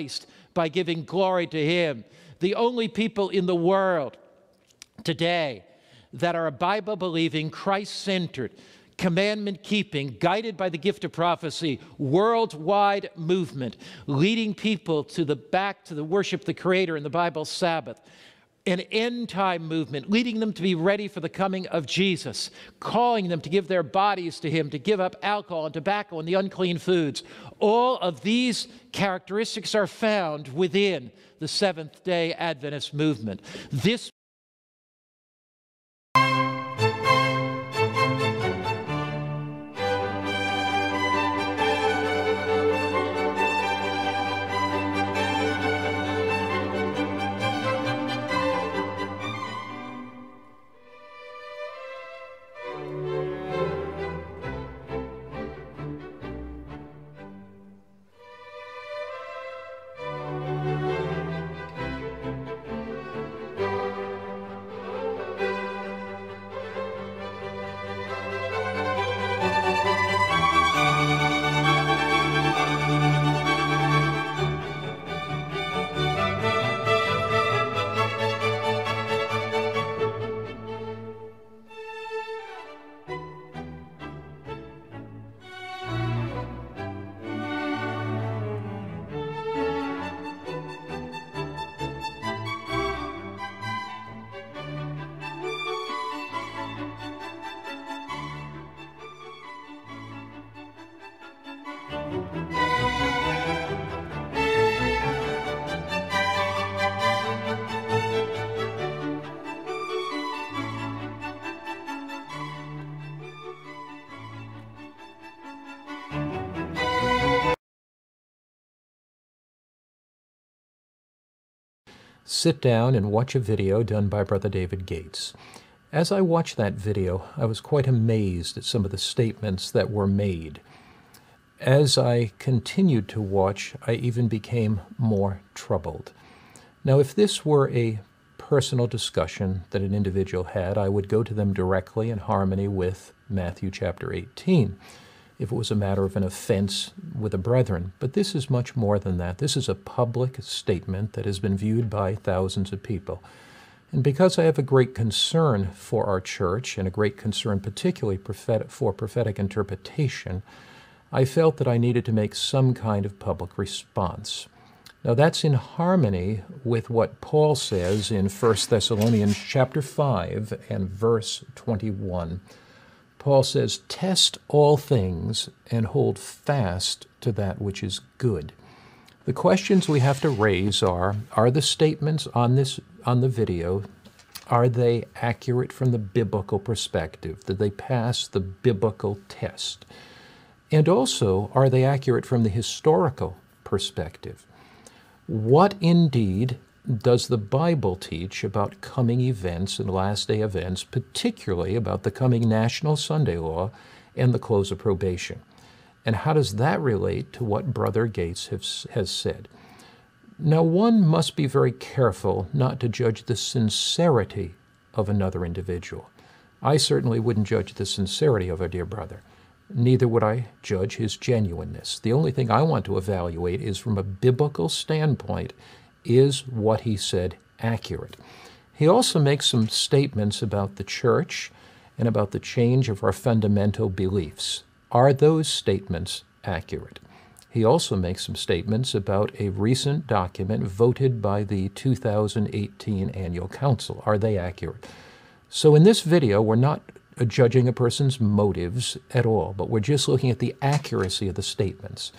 Christ by giving glory to Him. The only people in the world today that are a Bible-believing, Christ-centered, commandment-keeping, guided by the gift of prophecy, worldwide movement, leading people back to the worship of the Creator in the Bible Sabbath, an end-time movement, leading them to be ready for the coming of Jesus, calling them to give their bodies to Him, to give up alcohol and tobacco and the unclean foods. All of these characteristics are found within the Seventh-day Adventist movement. This sit down and watch a video done by Brother David Gates. As I watched that video, I was quite amazed at some of the statements that were made. As I continued to watch, I even became more troubled. Now, if this were a personal discussion that an individual had, I would go to them directly in harmony with Matthew chapter 18, if it was a matter of an offense with a brethren. But this is much more than that. This is a public statement that has been viewed by thousands of people. And because I have a great concern for our church, and a great concern particularly for prophetic interpretation, I felt that I needed to make some kind of public response. Now that's in harmony with what Paul says in 1 Thessalonians chapter 5 and verse 21. Paul says, "Test all things and hold fast to that which is good." The questions we have to raise are the statements on the video, are they accurate from the biblical perspective? Did they pass the biblical test? And also, are they accurate from the historical perspective? What indeed does the Bible teach about coming events and last-day events, particularly about the coming National Sunday Law and the close of probation? And how does that relate to what Brother Gates has said? Now, one must be very careful not to judge the sincerity of another individual. I certainly wouldn't judge the sincerity of our dear brother. Neither would I judge his genuineness. The only thing I want to evaluate is from a biblical standpoint, is what he said accurate? He also makes some statements about the church and about the change of our fundamental beliefs. Are those statements accurate? He also makes some statements about a recent document voted by the 2018 Annual Council. Are they accurate? So in this video, we're not judging a person's motives at all, but we're just looking at the accuracy of the statements.